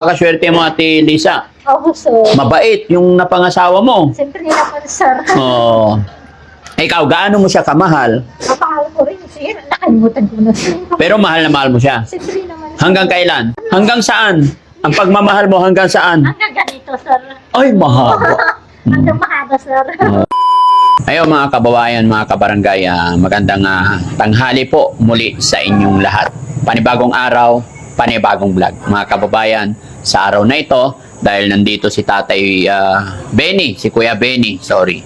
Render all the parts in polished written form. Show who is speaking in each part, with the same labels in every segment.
Speaker 1: Kaswerte mo, Ate Lisa.
Speaker 2: Opo, sir.
Speaker 1: Mabait yung napangasawa mo.
Speaker 2: Siyempre naman, sir.
Speaker 1: Oo. Ikaw, gaano mo siya kamahal?
Speaker 2: Mapahal ko rin, sir. Nakalimutan ko na, sir.
Speaker 1: Pero mahal na mahal mo siya.
Speaker 2: Siyempre naman, sir.
Speaker 1: Hanggang kailan? Hanggang saan? Ang pagmamahal mo hanggang saan?
Speaker 2: Hanggang ganito, sir.
Speaker 1: Ay, mahaba.
Speaker 2: Hanggang mahaba, sir.
Speaker 1: Ayo mga kababayan, mga kabarangay, magandang tanghali po muli sa inyong lahat. Panibagong araw, panibagong vlog. Mga kababayan, sa araw na ito, dahil nandito si Tatay Benny, si Kuya Benny, sorry.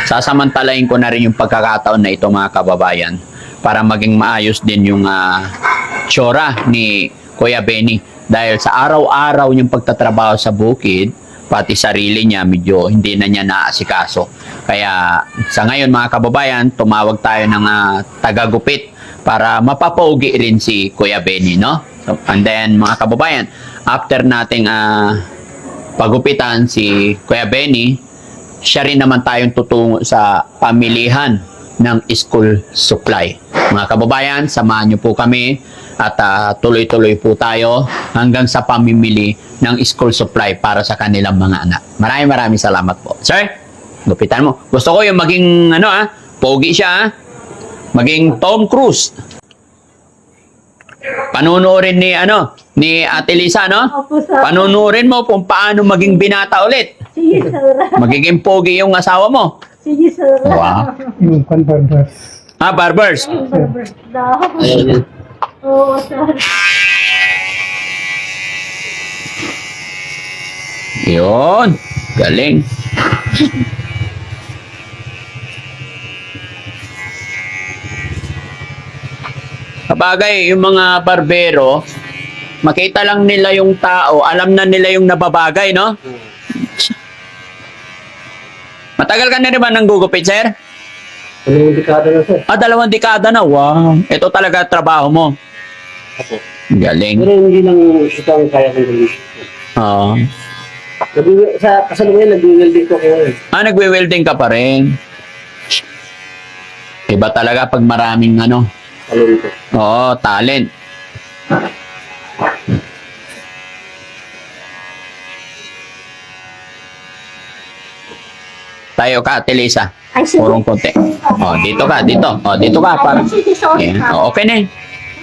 Speaker 1: Sasamantalain ko na rin yung pagkakataon na ito mga kababayan para maging maayos din yung tsura ni Kuya Benny. Dahil sa araw-araw niyang pagtatrabaho sa bukid, pati sarili niya medyo hindi na niya naasikaso. Kaya sa ngayon mga kababayan, tumawag tayo ng tagagupit para mapapogi rin si Kuya Benny, no? So, and then mga kababayan, after nating pagupitan si Kuya Benny, siya rin naman tayong tutungo sa pamilihan ng school supply. Mga kababayan, samahan niyo po kami at tuloy-tuloy po tayo hanggang sa pamimili ng school supply para sa kanilang mga anak. Maraming salamat po. Sir, gupitan mo. Gusto ko yung maging pogi siya, maging Tom Cruise. Panunuorin ni Ate Lisa, no?
Speaker 2: Opo, sir.
Speaker 1: Panunuorin mo kung paano maging binata ulit.
Speaker 2: Sige, sir.
Speaker 1: Magiging pogi yung asawa mo.
Speaker 2: Sige, sir.
Speaker 1: Wow.
Speaker 3: Yung barbers.
Speaker 1: Barbers.
Speaker 2: Barbers daw. Oo, sir.
Speaker 1: Yun. Galing. Kabagay, yung mga barbero, makita lang nila yung tao, alam na nila yung nababagay, no? Matagal ka na rin ba nang gugupit, sir?
Speaker 3: 2 dekada na, sir.
Speaker 1: 2 dekada na, wow. Ito talaga trabaho mo.
Speaker 3: Ako.
Speaker 1: Galing.
Speaker 3: Pero hindi lang ito ang kaya kong gawin.
Speaker 1: Oo.
Speaker 3: Sa kasalukuyan, nag-welding ko kayo.
Speaker 1: Nagwe-welding ka pa rin. Iba talaga pag maraming
Speaker 3: Talon ko.
Speaker 1: Oo, talent. Tayo ka, Ate Lisa.
Speaker 2: Ay, sige.
Speaker 1: Purong konti. Dito ka, dito. Dito ka. Para,
Speaker 2: Sige, sorry,
Speaker 1: Ayan.
Speaker 2: sir.
Speaker 1: Okay na eh.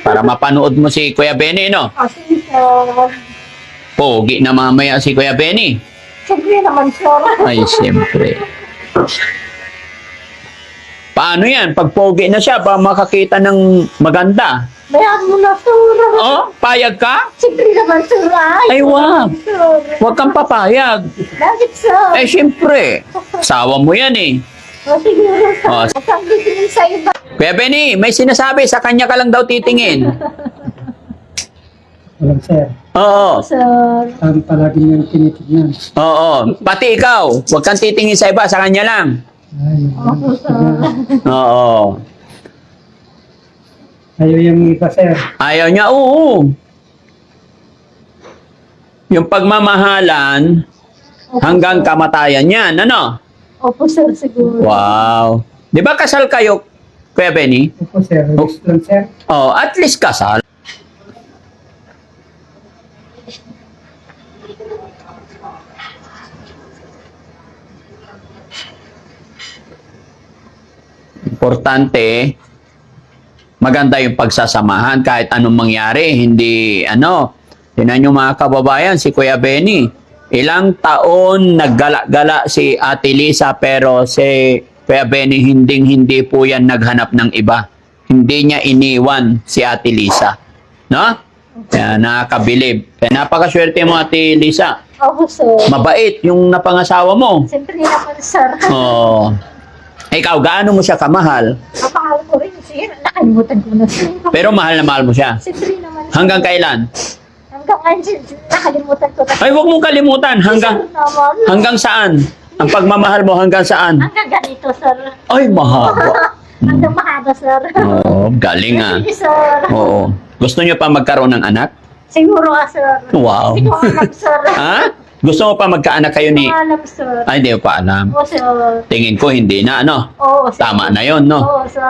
Speaker 1: Para mapanood mo si Kuya Benny, no?
Speaker 2: Sige, sir.
Speaker 1: Pogi na mamaya si Kuya Benny.
Speaker 2: Siyempre naman, sir.
Speaker 1: Ay, siyempre. Paano yan? Pag pogi na siya, ba makakita ng maganda?
Speaker 2: Bayan mo na, sir.
Speaker 1: Oh, payag ka?
Speaker 2: Siyempre naman, sir.
Speaker 1: Ay, wag.
Speaker 2: Sir.
Speaker 1: Huwag kang papayag.
Speaker 2: Bakit, sir?
Speaker 1: Eh, siyempre. Sawa mo yan eh.
Speaker 2: Siguro, sir.
Speaker 1: Oh.
Speaker 2: Sabi din sa iba.
Speaker 1: Kuya Benny, may sinasabi, sa kanya ka lang daw titingin.
Speaker 3: Walang, sir.
Speaker 1: Oo.
Speaker 2: Sir.
Speaker 3: Palagi niyang tinitignan.
Speaker 1: Oo. Pati ikaw, huwag kang titingin sa iba, sa kanya lang.
Speaker 3: Ay,
Speaker 2: Opo, sir.
Speaker 1: Oo.
Speaker 3: ayaw yung iba, sir.
Speaker 1: Ayaw niya, oo. Yung pagmamahalan, hanggang kamatayan yan, ano?
Speaker 2: Opo, sir, siguro.
Speaker 1: Wow. Di ba kasal kayo, Kuya Benny?
Speaker 3: Opo, sir. Restaurant, sir.
Speaker 1: Oh, at least kasal. Importante, maganda yung pagsasamahan kahit anong mangyari. Hindi, tinan nyo mga kababayan, si Kuya Benny, ilang taon naggala-gala si Ate Lisa pero si Kuya Benny hindi po yan naghanap ng iba. Hindi niya iniwan si Ate Lisa. No? Kaya nakakabilib. Kaya napakaswerte mo, Ate Lisa.
Speaker 2: Opo, sir.
Speaker 1: Mabait yung napangasawa mo.
Speaker 2: Siyempre naman, sir.
Speaker 1: Oh. Ikaw, gaano mo siya kamahal?
Speaker 2: Mapahal ko rin, sir. Nakalimutan ko na, sir.
Speaker 1: Pero mahal na mahal mo siya.
Speaker 2: Siyempre naman, sir.
Speaker 1: Hanggang kailan?
Speaker 2: Hanggang ngayon, sir. Nakalimutan ko na.
Speaker 1: Ay, huwag mong kalimutan.
Speaker 2: Sir naman.
Speaker 1: Hanggang saan? Ang pagmamahal mo hanggang saan?
Speaker 2: Hanggang ganito, sir.
Speaker 1: Ay, mahaba.
Speaker 2: Hanggang mahaba, sir.
Speaker 1: Oo, galing ah.
Speaker 2: Sige, sir.
Speaker 1: Oo. Gusto niyo pa magkaroon ng anak?
Speaker 2: Siguro, sir.
Speaker 1: Wow.
Speaker 2: Hindi ko alam, sir.
Speaker 1: Ha? Gusto mo pa magkaanak kayo
Speaker 2: Hindi
Speaker 1: ni...
Speaker 2: ko alam, sir.
Speaker 1: Ay, hindi mo pa alam.
Speaker 2: Oo, sir.
Speaker 1: Tingin ko hindi na,
Speaker 2: Oo, sir.
Speaker 1: Tama na yon, no?
Speaker 2: Oo, sir.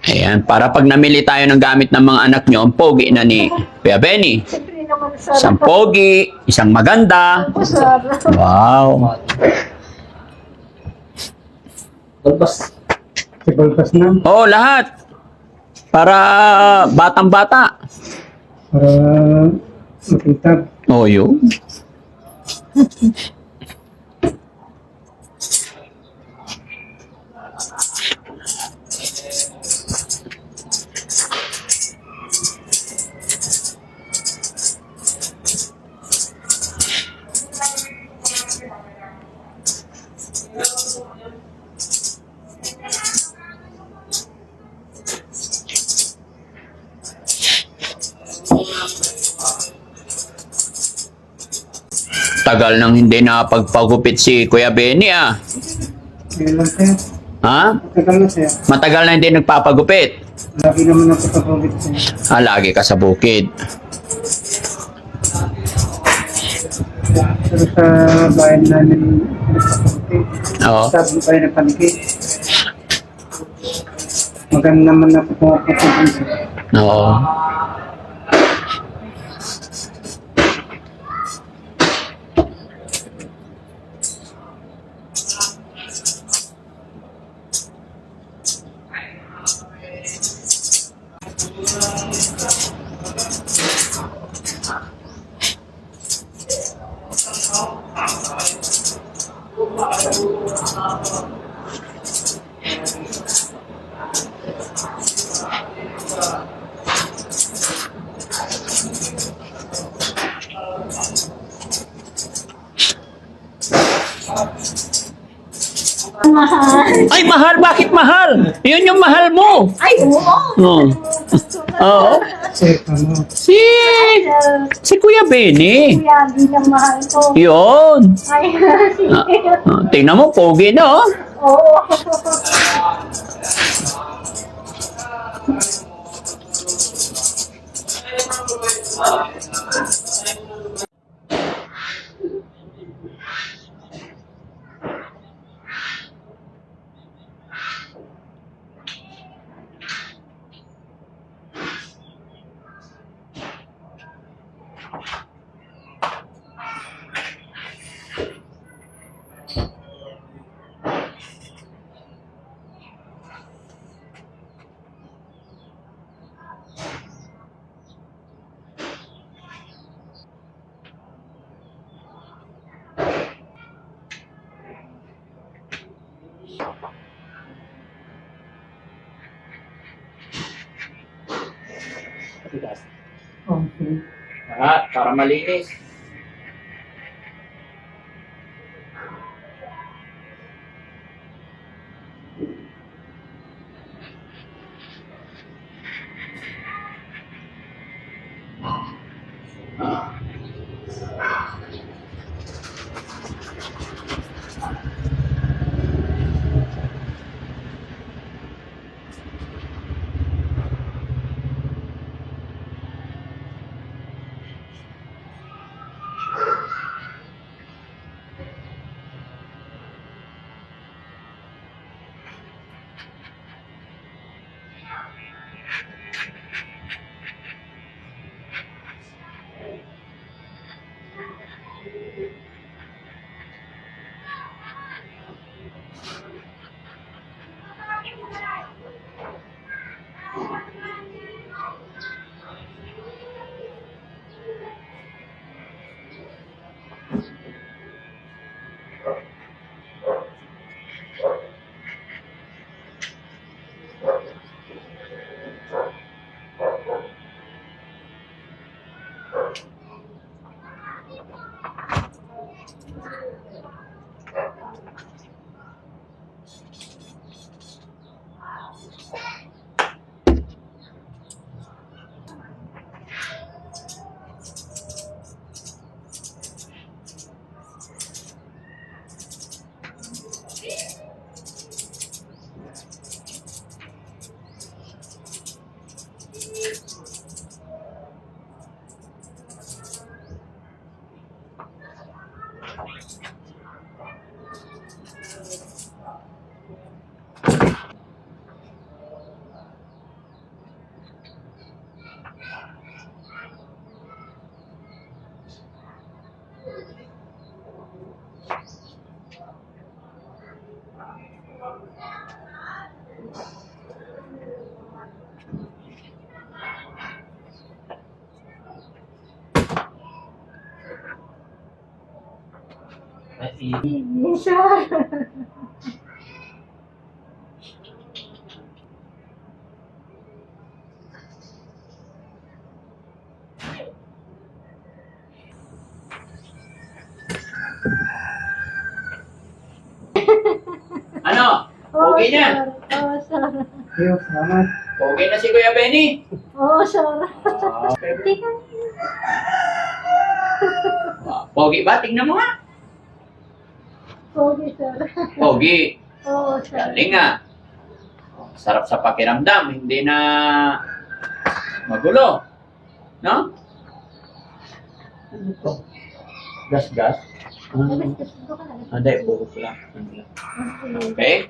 Speaker 1: Ayan. Ayan, para pag namili tayo ng gamit ng mga anak nyo, ang pogi na ni Kuya Benny.
Speaker 2: Siyempre naman, sir.
Speaker 1: Isang pogi, isang maganda.
Speaker 2: Opo, sir.
Speaker 1: Wow.
Speaker 3: Balbas.
Speaker 4: Si Balbas na.
Speaker 1: Oo, lahat. Para batang-bata.
Speaker 4: Para makita.
Speaker 1: Oo, yun. Tagal nang hindi nakapagpagupit si Kuya Benny ah.
Speaker 4: Ayun lang sir.
Speaker 1: Ha?
Speaker 4: Tagal na sir.
Speaker 1: Matagal na hindi nagpapagupit.
Speaker 4: Lagi naman ako sa COVID sir.
Speaker 1: Ah, lagi ka sa bukid.
Speaker 4: Pero sa bayan namin, nagpapagutin.
Speaker 1: Oo.
Speaker 4: Sabi pa rin nagpanikit. Maganda naman na pupupunta sir.
Speaker 1: Oo.
Speaker 2: Mahal.
Speaker 1: Ay, mahal! Bakit mahal? Yun yung mahal mo.
Speaker 2: Ay, oo.
Speaker 1: Oo. Oo.
Speaker 4: Sir, ano?
Speaker 1: Si...
Speaker 2: Sir,
Speaker 1: Si Kuya Benny.
Speaker 2: kuya, di na mahal ko.
Speaker 1: Yun.
Speaker 2: Ay, sige.
Speaker 1: Tingnan mo, pogi na oh.
Speaker 2: Oo.
Speaker 4: Okay.
Speaker 1: Para malinis.
Speaker 2: Yes, sir.
Speaker 1: Ano?
Speaker 2: Oo,
Speaker 1: Okay na?
Speaker 2: sir. Oo, sir.
Speaker 4: Iyo, salamat.
Speaker 1: Okay na si Kuya Benny?
Speaker 2: Oo, sir. Tingnan.
Speaker 1: Pogi ba? Tingnan mo nga.
Speaker 2: Okay, sir.
Speaker 1: Pogi.
Speaker 2: Oo, sir.
Speaker 1: Galing nga. Sarap sa pakiramdam. Hindi na magulo. No? Ano to? Gas-gas? Hindi, buhok lang. Okay?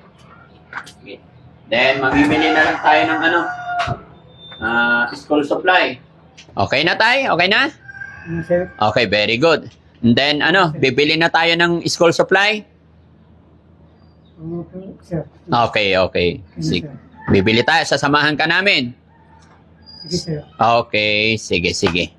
Speaker 1: Okay. Then, mamimili na lang tayo ng ano? School supply. Okay na tayo? Okay na?
Speaker 4: Ano, sir?
Speaker 1: Okay, very good. And then, ano, bibili na tayo ng school supply?
Speaker 4: Okay, sir.
Speaker 1: Okay, okay. Sige. Bibili tayo. Sasamahan ka namin.
Speaker 4: Sige, sir.
Speaker 1: Okay, sige, sige.